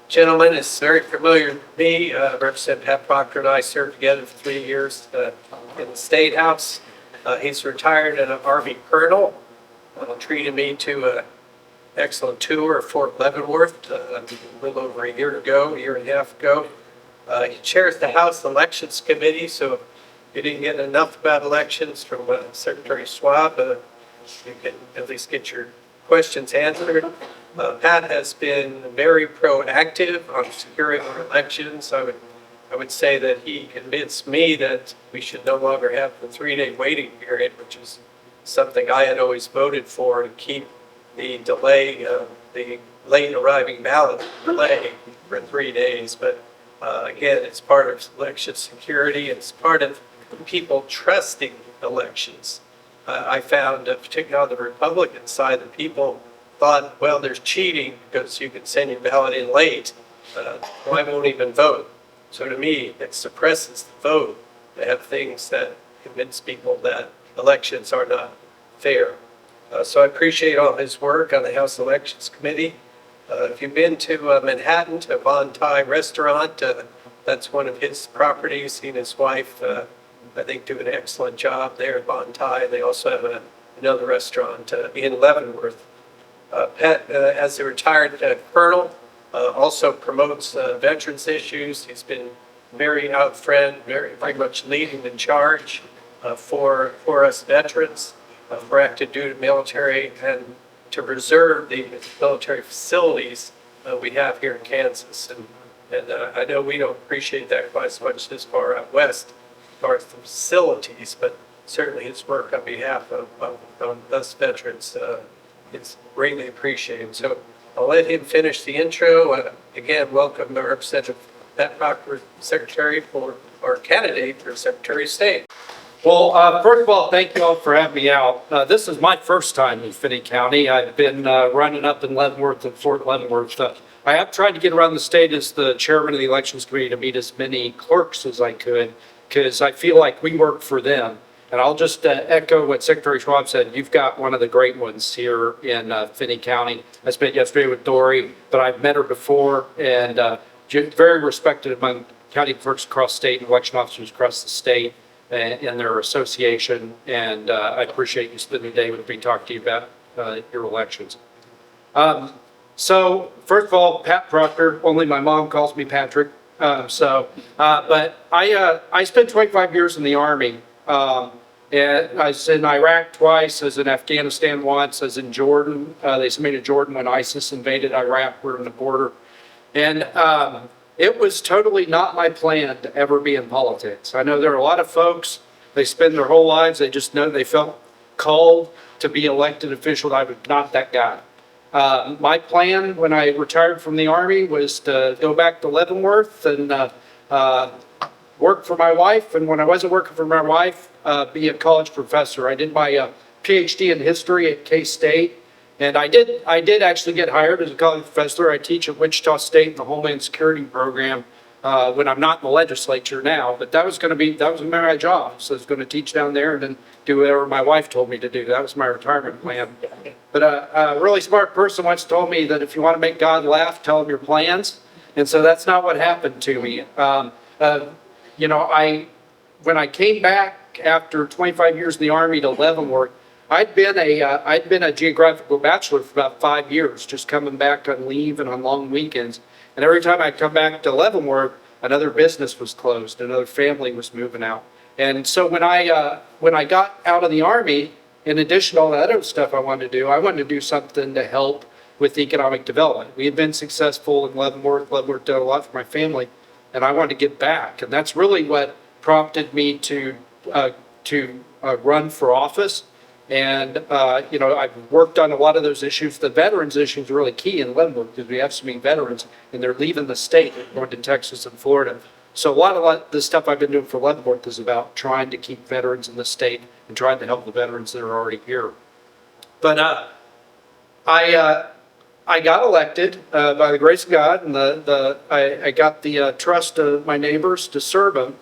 Gentleman is very familiar with me. Representative Pat Proctor and I served together for 3 years in the State House. He's retired and an Army colonel. Treated me to an excellent tour of Fort Leavenworth a little over a year and a half ago. He chairs the House Elections Committee, so if you didn't get enough about elections from Secretary Schwab, you can at least get your questions answered. Pat has been very proactive on securing our elections. I would say that he convinced me that we should no longer have the 3-day waiting period, which is something I had always voted for, to keep the delay, the late arriving ballot delay for 3 days. But again, it's part of election security. It's part of people trusting elections. I found, particularly on the Republican side, that people thought, well, there's cheating because you can send your ballot in late. I won't even vote. So to me, it suppresses the vote to have things that convince people that elections are not fair. So I appreciate all his work on the House Elections Committee. If you've been to Manhattan, to Bon Thai restaurant, that's one of his properties. He and his wife, I think, do an excellent job there at Bon Thai. They also have another restaurant in Leavenworth. Pat, as a retired colonel, also promotes veterans issues. He's been very out front, very much leading the charge for us veterans, for active duty military, and to preserve the military facilities we have here in Kansas. And I know we don't appreciate that quite as much this far out west as far as the facilities, but certainly his work on behalf of us veterans is greatly appreciated. So I'll let him finish the intro. Again, welcome Representative Pat Proctor, Secretary for, or candidate for Secretary of State. Well, first of all, thank you all for having me out. This is my first time in Finney County. I've been running up in Leavenworth and Fort Leavenworth. I have tried to get around the state as the chairman of the Elections Committee to meet as many clerks as I could, because I feel like we work for them. And I'll just echo what Secretary Schwab said. You've got one of the great ones here in Finney County. I spent yesterday with Dory, but I've met her before, and very respected among county clerks across the state and election officers across the state in their association. And I appreciate you spending the day with me talking to you about your elections. So first of all, Pat Proctor, only my mom calls me Patrick. But I spent 25 years in the Army. And I was in Iraq twice, I was in Afghanistan once, I was in Jordan. They sent me to Jordan when ISIS invaded Iraq. We're on the border. And it was totally not my plan to ever be in politics. I know there are a lot of folks, they spend their whole lives, they just know they felt called to be elected official. I was not that guy. My plan when I retired from the Army was to go back to Leavenworth and work for my wife, and when I wasn't working for my wife, be a college professor. I did my PhD in history at K-State, and I did actually get hired as a college professor. I teach at Wichita State in the Homeland Security program when I'm not in the legislature now, but that was my job. So I was going to teach down there and then do whatever my wife told me to do. That was my retirement plan. But a really smart person once told me that if you want to make God laugh, tell him your plans. And so that's not what happened to me. You know, when I came back after 25 years in the Army to Leavenworth, I'd been a geographical bachelor for about 5 years, just coming back on leave and on long weekends. And every time I'd come back to Leavenworth, another business was closed, another family was moving out. And so when I got out of the Army, in addition to all that other stuff I wanted to do something to help with economic development. We had been successful in Leavenworth. Leavenworth did a lot for my family, and I wanted to give back. And that's really what prompted me to run for office. And, you know, I've worked on a lot of those issues. The veterans issue is really key in Leavenworth because we have so many veterans and they're leaving the state and going to Texas and Florida. So a lot of the stuff I've been doing for Leavenworth is about trying to keep veterans in the state and trying to help the veterans that are already here. But I got elected by the grace of God, and I got the trust of my neighbors to serve them.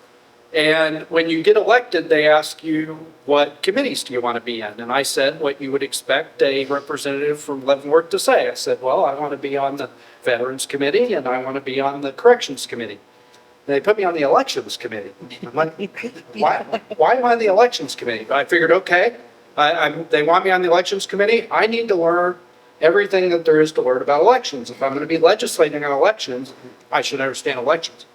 And when you get elected, they ask you, what committees do you want to be in? And I said what you would expect a representative from Leavenworth to say. I said, well, I want to be on the Veterans Committee and I want to be on the Corrections Committee. And they put me on the Elections Committee. I'm like, why am I on the Elections Committee? I figured, okay, they want me on the Elections Committee. I need to learn everything that there is to learn about elections. If I'm going to be legislating on elections, I should understand elections.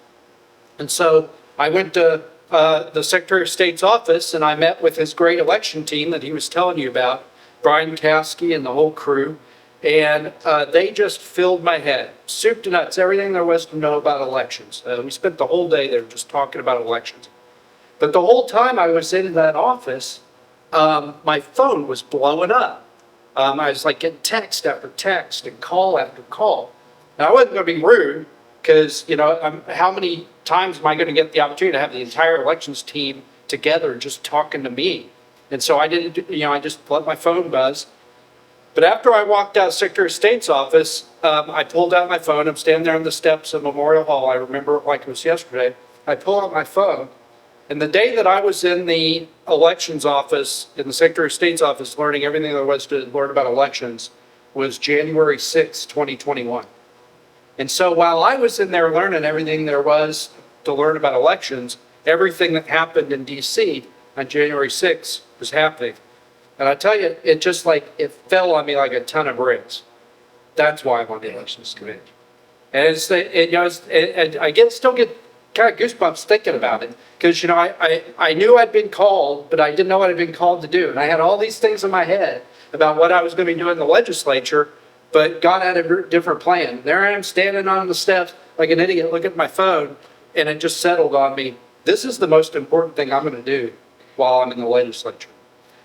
And so I went to the Secretary of State's office and I met with his great election team that he was telling you about, Brian Caskey and the whole crew. And they just filled my head, soup to nuts, everything there was to know about elections. We spent the whole day there just talking about elections. But the whole time I was in that office, my phone was blowing up. I was like getting text after text and call after call. Now I wasn't going to be rude because, how many times am I going to get the opportunity to have the entire elections team together just talking to me? And so I didn't, I just let my phone buzz. But after I walked out of Secretary of State's office, I pulled out my phone. I'm standing there on the steps of Memorial Hall. I remember it like it was yesterday. I pull out my phone. And the day that I was in the elections office, in the Secretary of State's office, learning everything there was to learn about elections, was January 6, 2021. And so while I was in there learning everything there was to learn about elections, everything that happened in DC on January 6 was happening. And I tell you, it just it fell on me like a ton of bricks. That's why I'm on the Elections Committee. And I still get kind of goosebumps thinking about it. Because, I knew I'd been called, but I didn't know what I'd been called to do. And I had all these things in my head about what I was going to be doing in the legislature, but God had a different plan. There I am standing on the steps like an idiot looking at my phone, and it just settled on me. This is the most important thing I'm going to do while I'm in the legislature.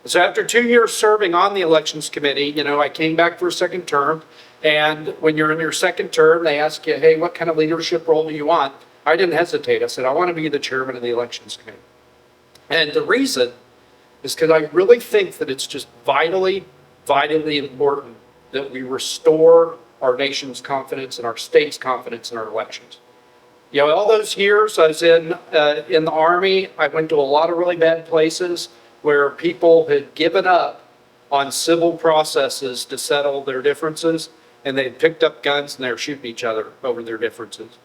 So after 2 years serving on the Elections Committee, I came back for a second term. And when you're in your second term, they ask you, hey, what kind of leadership role do you want? I didn't hesitate. I said, I want to be the chairman of the Elections Committee. And the reason is because I really think that it's just vitally, vitally important that we restore our nation's confidence and our state's confidence in our elections. All those years I was in the Army, I went to a lot of really bad places where people had given up on civil processes to settle their differences, and they picked up guns and they were shooting each other over their differences.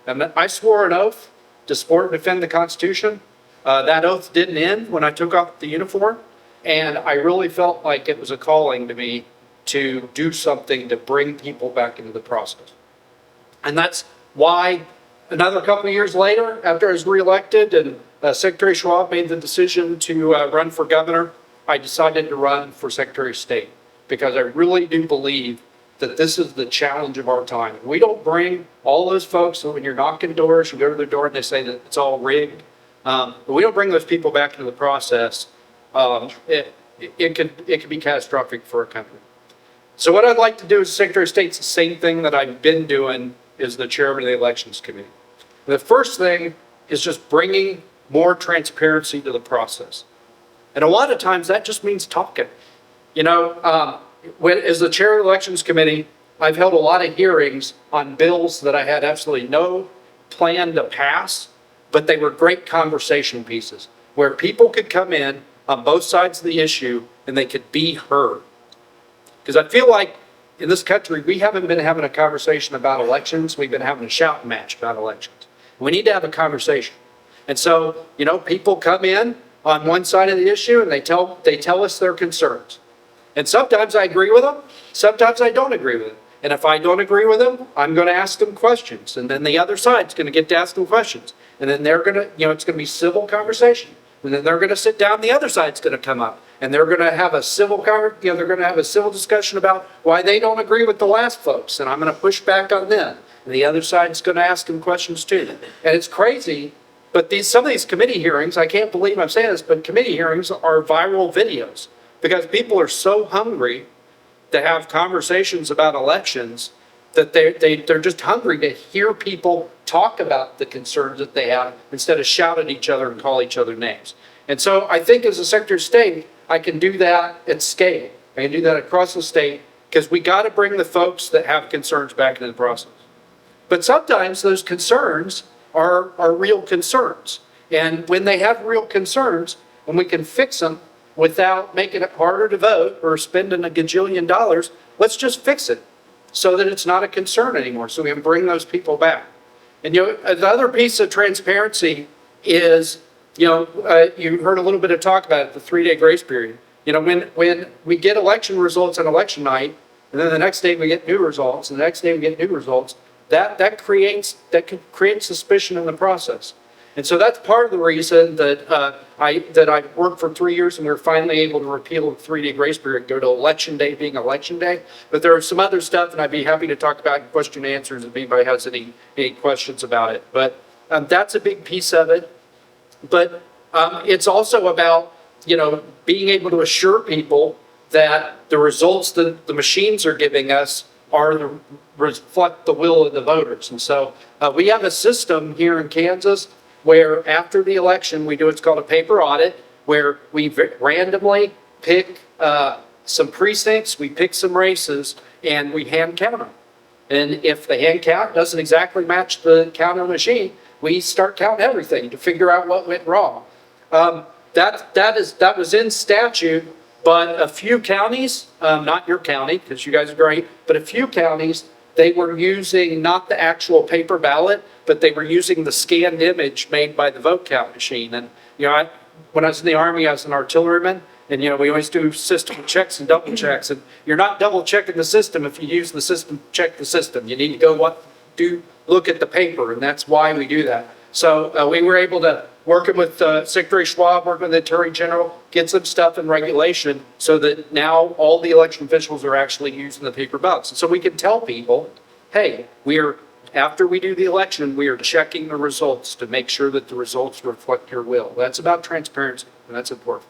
And I swore an oath to support and defend the Constitution. That oath didn't end when I took off the uniform, and I really felt like it was a calling to me to do something to bring people back into the process. And that's why another couple of years later, after I was reelected and Secretary Schwab made the decision to run for governor, I decided to run for Secretary of State because I really do believe that this is the challenge of our time. We don't bring all those folks, so when you're knocking doors, you go to their door and they say that it's all rigged. But we don't bring those people back into the process. It could be catastrophic for a country. So what I'd like to do as Secretary of State is the same thing that I've been doing as the chairman of the Elections Committee. The first thing is just bringing more transparency to the process. And a lot of times that just means talking. As the chair of the Elections Committee, I've held a lot of hearings on bills that I had absolutely no plan to pass, but they were great conversation pieces where people could come in on both sides of the issue and they could be heard. Because I feel like in this country, we haven't been having a conversation about elections. We've been having a shouting match about elections. We need to have a conversation. And so, people come in on one side of the issue and they tell us their concerns. And sometimes I agree with them. Sometimes I don't agree with them. And if I don't agree with them, I'm going to ask them questions. And then the other side's going to get to ask them questions. And then they're going to, it's going to be civil conversation. And then they're going to sit down. The other side's going to come up. And they're going to have a civil, they're going to have a civil discussion about why they don't agree with the last folks. And I'm going to push back on them. And the other side's going to ask them questions too. And it's crazy. But some of these committee hearings, I can't believe I'm saying this, but committee hearings are viral videos because people are so hungry to have conversations about elections that they're just hungry to hear people talk about the concerns that they have instead of shout at each other and call each other names. And so I think as a Secretary of State, I can do that at scale. I can do that across the state because we got to bring the folks that have concerns back into the process. But sometimes those concerns are real concerns. And when they have real concerns, and we can fix them without making it harder to vote or spending a gajillion dollars, let's just fix it so that it's not a concern anymore, so we can bring those people back. And the other piece of transparency is, you heard a little bit of talk about it, the 3-day grace period. When we get election results on election night, and then the next day we get new results, and the next day we get new results, that creates suspicion in the process. And so that's part of the reason that I worked for 3 years and we were finally able to repeal the 3-day grace period, go to election day being election day. But there are some other stuff, and I'd be happy to talk about question and answers if anybody has any questions about it. But that's a big piece of it. But it's also about, being able to assure people that the results that the machines are giving us reflect the will of the voters. And so we have a system here in Kansas where after the election, we do what's called a paper audit, where we randomly pick some precincts, we pick some races, and we hand count them. And if the hand count doesn't exactly match the count on the machine, we start counting everything to figure out what went wrong. That was in statute, but a few counties, not your county, because you guys are great, but a few counties, they were using not the actual paper ballot, but they were using the scanned image made by the vote count machine. And, when I was in the Army, I was an artilleryman, and, we always do system checks and double checks. And you're not double checking the system if you use the system, check the system. You need to go look at the paper, and that's why we do that. So we were able to, working with Secretary Schwab, working with the Attorney General, get some stuff in regulation so that now all the election officials are actually using the paper ballots. And so we can tell people, hey, after we do the election, we are checking the results to make sure that the results reflect your will. That's about transparency, and that's important.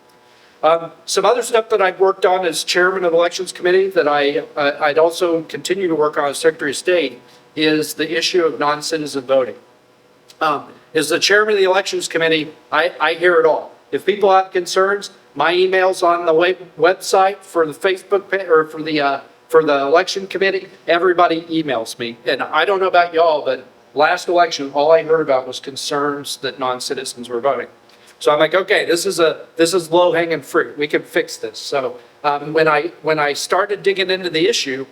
Some other stuff that I've worked on as chairman of the Elections Committee that I'd also continue to work on as Secretary of State is the issue of non-citizen voting. As the chairman of the Elections Committee, I hear it all. If people have concerns, my email's on the website for the Facebook page, or for the election committee. Everybody emails me, and I don't know about y'all, but last election, all I heard about was concerns that non-citizens were voting. So I'm like, okay, this is low-hanging fruit. We can fix this. So when I started digging into the issue,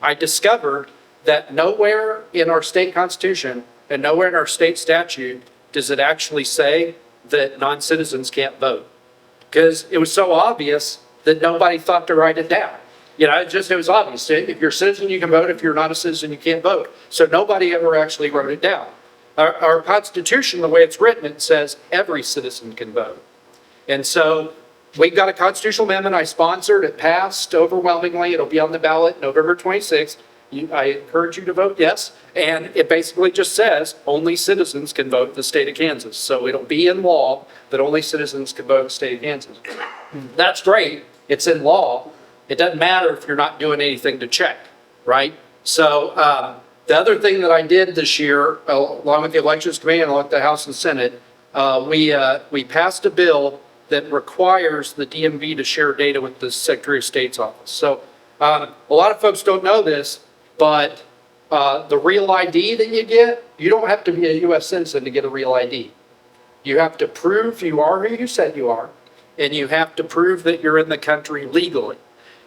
I discovered that nowhere in our state constitution and nowhere in our state statute does it actually say that non-citizens can't vote. Because it was so obvious that nobody thought to write it down. It was obvious. If you're a citizen, you can vote. If you're not a citizen, you can't vote. So nobody ever actually wrote it down. Our Constitution, the way it's written, it says every citizen can vote. And so we got a constitutional amendment I sponsored. It passed overwhelmingly. It'll be on the ballot November 26th. I encourage you to vote yes. And it basically just says only citizens can vote in the state of Kansas. So it'll be in law that only citizens can vote in the state of Kansas. That's great. It's in law. It doesn't matter if you're not doing anything to check, right? So the other thing that I did this year, along with the Elections Committee and along with the House and Senate, we passed a bill that requires the DMV to share data with the Secretary of State's office. So a lot of folks don't know this, but the real ID that you get, you don't have to be a U.S. citizen to get a real ID. You have to prove you are who you said you are, and you have to prove that you're in the country legally.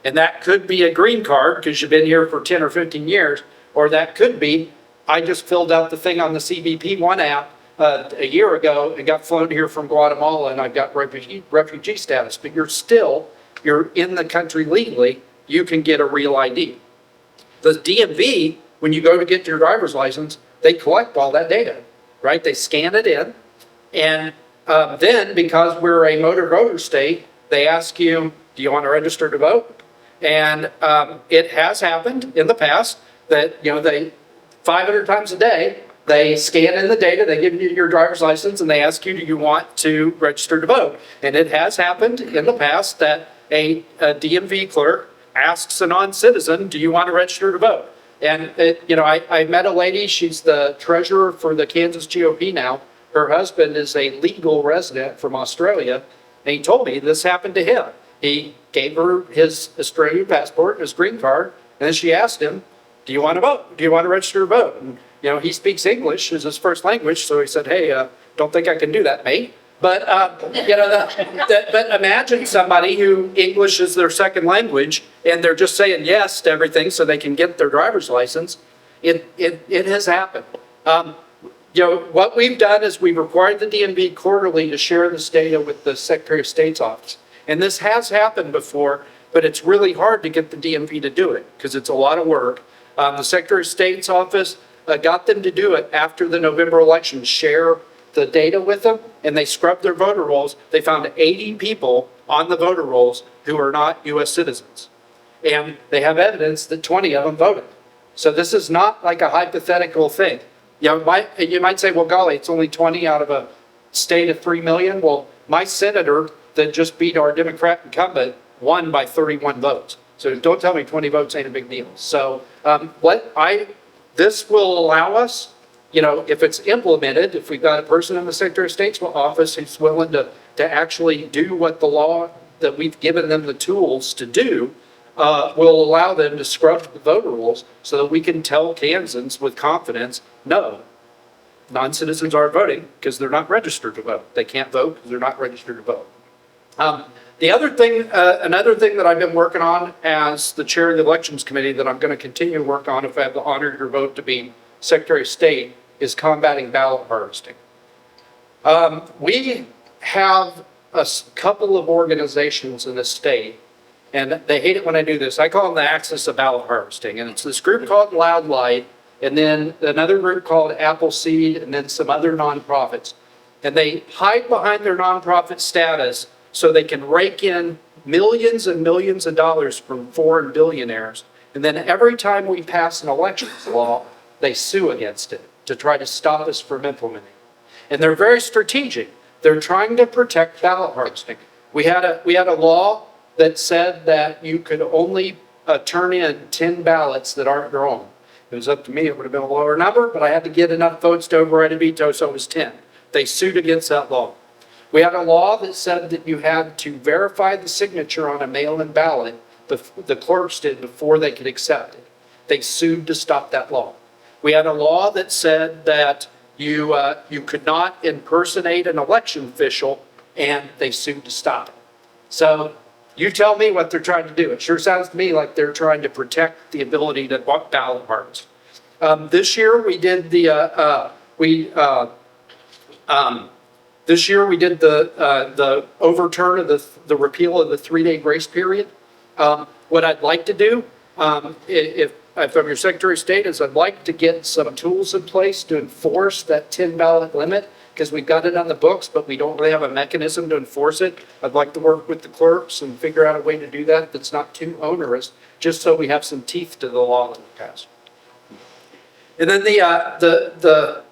And that could be a green card because you've been here for 10 or 15 years, or that could be, I just filled out the thing on the CBP One app a year ago and got flown here from Guatemala and I've got refugee status, but you're in the country legally, you can get a real ID. The DMV, when you go to get your driver's license, they collect all that data, right? They scan it in, and then because we're a motor voter state, they ask you, do you want to register to vote? And it has happened in the past that, they 500 times a day, they scan in the data, they give you your driver's license, and they ask you, do you want to register to vote? And it has happened in the past that a DMV clerk asks a non-citizen, do you want to register to vote? And, I met a lady, she's the treasurer for the Kansas GOP now. Her husband is a legal resident from Australia, and he told me this happened to him. He gave her his Australian passport, his green card, and then she asked him, do you want to vote? Do you want to register to vote? And he speaks English as his first language, so he said, hey, don't think I can do that, mate. But, but imagine somebody who English is their second language and they're just saying yes to everything so they can get their driver's license. It has happened. What we've done is we've required the DMV quarterly to share this data with the Secretary of State's office. And this has happened before, but it's really hard to get the DMV to do it because it's a lot of work. The Secretary of State's office got them to do it after the November election, share the data with them, and they scrubbed their voter rolls. They found 80 people on the voter rolls who are not U.S. citizens. And they have evidence that 20 of them voted. So this is not like a hypothetical thing. You might say, well, golly, it's only 20 out of a state of 3 million. Well, my senator that just beat our Democrat incumbent won by 31 votes. So don't tell me 20 votes ain't a big deal. So this will allow us, if it's implemented, if we've got a person in the Secretary of State's office who's willing to actually do what the law that we've given them the tools to do, will allow them to scrub the voter rolls so that we can tell Kansans with confidence, no, non-citizens aren't voting because they're not registered to vote. They can't vote because they're not registered to vote. The other thing, another thing that I've been working on as the chair of the elections committee that I'm going to continue to work on if I have the honor of your vote to be Secretary of State is combating ballot harvesting. We have a couple of organizations in the state, and they hate it when I do this. I call them the Axis of Ballot Harvesting, and it's this group called Loud Light, and then another group called Appleseed, and then some other nonprofits. And they hide behind their nonprofit status so they can rake in millions and millions of dollars from foreign billionaires. And then every time we pass an elections law, they sue against it to try to stop us from implementing. And they're very strategic. They're trying to protect ballot harvesting. We had a law that said that you could only turn in 10 ballots that aren't your own. If it was up to me, it would have been a lower number, but I had to get enough votes to override a veto, so it was 10. They sued against that law. We had a law that said that you had to verify the signature on a mail-in ballot, the clerks did, before they could accept it. They sued to stop that law. We had a law that said that you could not impersonate an election official, and they sued to stop it. So you tell me what they're trying to do. It sure sounds to me like they're trying to protect the ability to ballot harvest. This year we did the overturn of the repeal of the 3-day grace period. What I'd like to do, if I'm your Secretary of State, is I'd like to get some tools in place to enforce that 10 ballot limit, because we've got it on the books, but we don't really have a mechanism to enforce it. I'd like to work with the clerks and figure out a way to do that that's not too onerous, just so we have some teeth to the law that we pass. And then the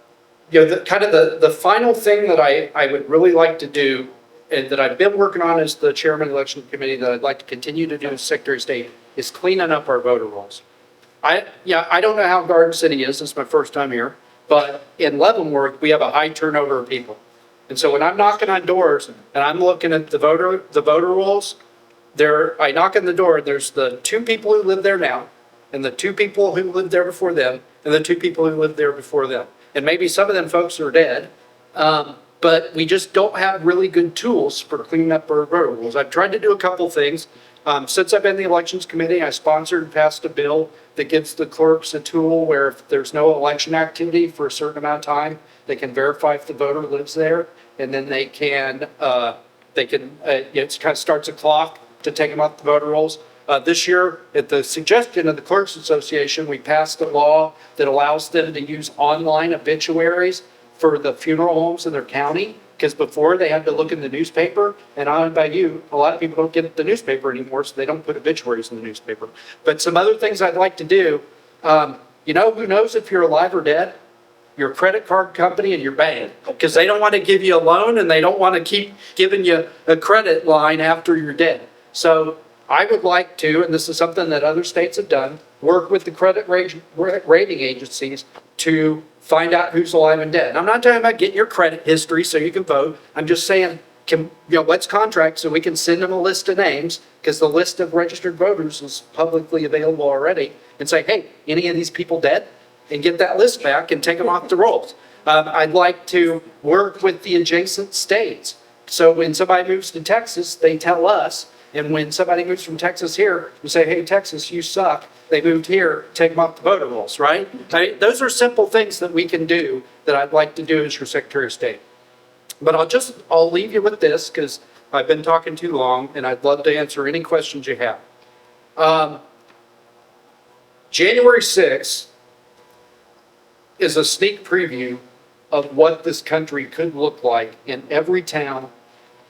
final thing that I would really like to do, and that I've been working on as the chairman of the election committee, that I'd like to continue to do as Secretary of State, is cleaning up our voter rolls. I don't know how Garden City is. This is my first time here. But in Leavenworth, we have a high turnover of people. And so when I'm knocking on doors and I'm looking at the voter rolls, I knock on the door and there's the 2 people who live there now, and the 2 people who lived there before them, and the 2 people who lived there before them. And maybe some of them folks are dead, but we just don't have really good tools for cleaning up our voter rolls. I've tried to do a couple things. Since I've been in the elections committee, I sponsored and passed a bill that gives the clerks a tool where if there's no election activity for a certain amount of time, they can verify if the voter lives there, and then it kind of starts a clock to take them off the voter rolls. This year, at the suggestion of the Clerks Association, we passed a law that allows them to use online obituaries for the funeral homes in their county. Because before they had to look in the newspaper, and I don't know about you, a lot of people don't get the newspaper anymore, so they don't put obituaries in the newspaper. But some other things I'd like to do, who knows if you're alive or dead? Your credit card company and your bank, because they don't want to give you a loan and they don't want to keep giving you a credit line after you're dead. So I would like to, and this is something that other states have done, work with the credit rating agencies to find out who's alive and dead. And I'm not talking about getting your credit history so you can vote. I'm just saying, let's contract so we can send them a list of names, because the list of registered voters is publicly available already, and say, hey, any of these people dead? and get that list back and take them off the rolls. I'd like to work with the adjacent states. So when somebody moves to Texas, they tell us, and when somebody moves from Texas here, we say, hey, Texas, you suck. They moved here, take them off the voter rolls, right? Those are simple things that we can do that I'd like to do as your Secretary of State. But I'll leave you with this because I've been talking too long and I'd love to answer any questions you have. January 6th is a sneak preview of what this country could look like in every town,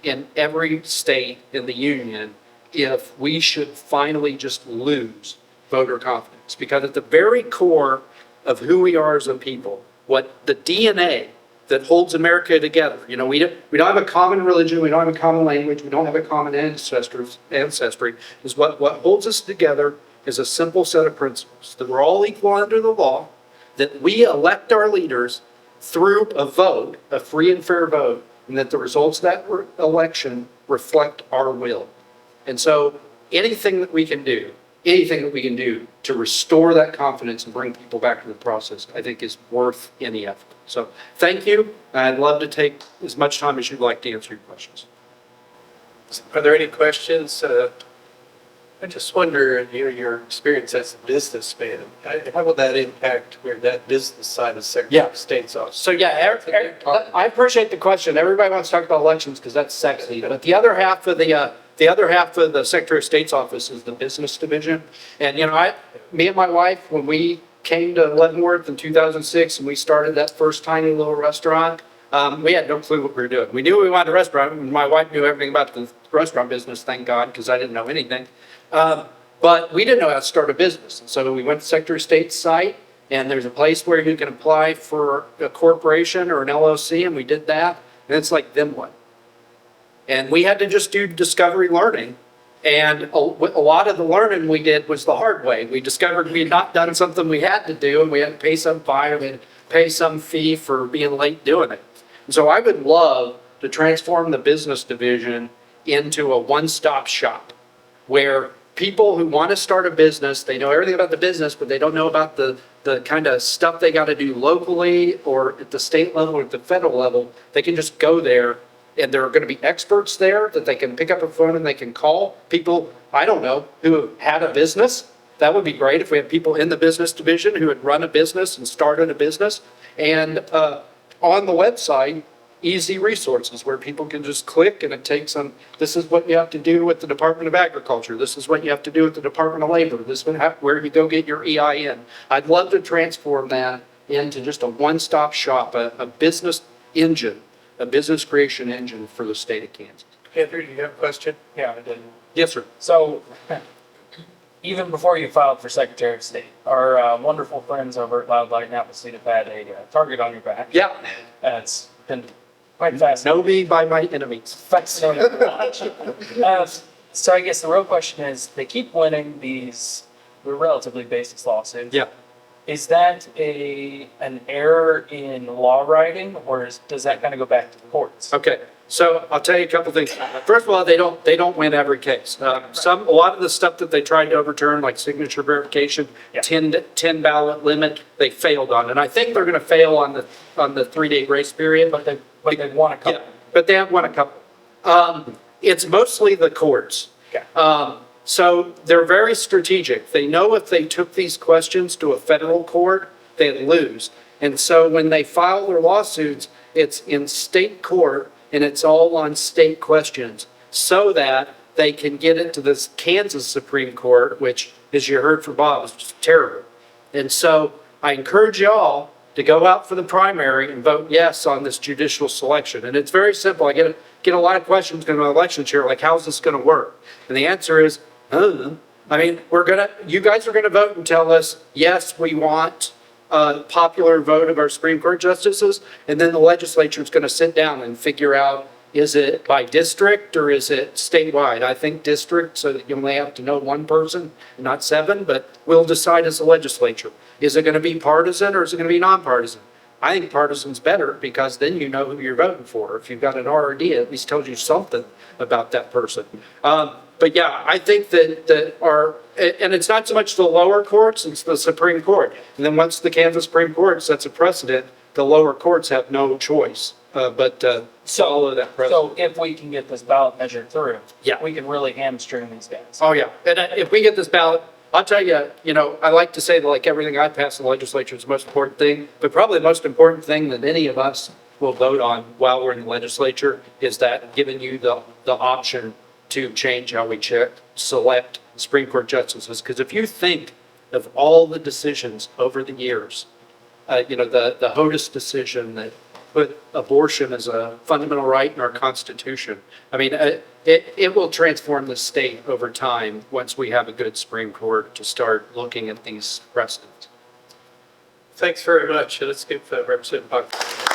in every state in the union, if we should finally just lose voter confidence. Because at the very core of who we are as a people, what the DNA that holds America together, we don't have a common religion, we don't have a common language, we don't have a common ancestry, is what holds us together is a simple set of principles, that we're all equal under the law, that we elect our leaders through a vote, a free and fair vote, and that the results of that election reflect our will. And so anything that we can do to restore that confidence and bring people back to the process, I think is worth any effort. So thank you. I'd love to take as much time as you'd like to answer your questions. Are there any questions? I just wonder, your experience as a businessman, how will that impact that business side of Secretary of State's office? So I appreciate the question. Everybody wants to talk about elections because that's sexy. But the other half of the Secretary of State's office is the business division. And me and my wife, when we came to Leavenworth in 2006 and we started that first tiny little restaurant, we had no clue what we were doing. We knew we wanted a restaurant, and my wife knew everything about the restaurant business, thank God, because I didn't know anything. But we didn't know how to start a business. So we went to Secretary of State's site, and there's a place where you can apply for a corporation or an LLC, and we did that. And it's like, then what? And we had to just do discovery learning. And a lot of the learning we did was the hard way. We discovered we had not done something we had to do, and we had to pay some fine, we had to pay some fee for being late doing it. And so I would love to transform the business division into a one-stop shop where people who want to start a business, they know everything about the business, but they don't know about the kind of stuff they got to do locally or at the state level or at the federal level. They can just go there, and there are going to be experts there that they can pick up a phone and they can call people, I don't know, who had a business. That would be great if we had people in the business division who had run a business and started a business. And on the website, easy resources where people can just click and it takes them, this is what you have to do with the Department of Agriculture. This is what you have to do with the Department of Labor. This is where you go get your EIN. I'd love to transform that into just a one-stop shop, a business engine, a business creation engine for the state of Kansas. Andrew, do you have a question? Yeah, I did. Yes, sir. So, even before you filed for Secretary of State, our wonderful friends over at Loud Light and Appleseed have had a target on your back. Yeah. It's been quite fascinating. Know me by my enemies. Fascinating to watch. So I guess the real question is, they keep winning these relatively baseless lawsuits. Yeah. Is that an error in law writing, or does that kind of go back to the courts? Okay, so I'll tell you a couple things. First of all, they don't win every case. A lot of the stuff that they tried to overturn, like signature verification, 10 ballot limit, they failed on, and I think they're going to fail on the 3-day grace period. But they've won a couple. Yeah, but they have won a couple. It's mostly the courts. Okay. So they're very strategic. They know if they took these questions to a federal court, they'd lose. And so when they file their lawsuits, it's in state court and it's all on state questions so that they can get it to this Kansas Supreme Court, which, as you heard from Bob, is just terrible. And so I encourage y'all to go out for the primary and vote yes on this judicial selection. And it's very simple. I get a lot of questions in my election chair, like, how's this going to work? And the answer is, you guys are gonna vote and tell us, yes, we want a popular vote of our Supreme Court justices, and then the legislature is gonna sit down and figure out, is it by district or is it statewide? I think district, so that you only have to know one person, not 7, but we'll decide as a legislature. Is it gonna be partisan or is it gonna be nonpartisan? I think partisan's better because then you know who you're voting for. If you've got an RRD, it at least tells you something about that person. But yeah, I think that and it's not so much the lower courts, it's the Supreme Court. And then once the Kansas Supreme Court sets a precedent, the lower courts have no choice but to follow that precedent. So if we can get this ballot measured through, Yeah. we can really hamstring these guys. Oh, yeah. And if we get this ballot, I'll tell you, I like to say that like everything I pass in the legislature is the most important thing, but probably the most important thing that any of us will vote on while we're in the legislature is that giving you the option to change how we select Supreme Court justices. Because if you think of all the decisions over the years, the HOTUS decision that put abortion as a fundamental right in our Constitution. I mean, it will transform the state over time once we have a good Supreme Court to start looking at these precedents. Thanks very much. Let's give Representative Proctor.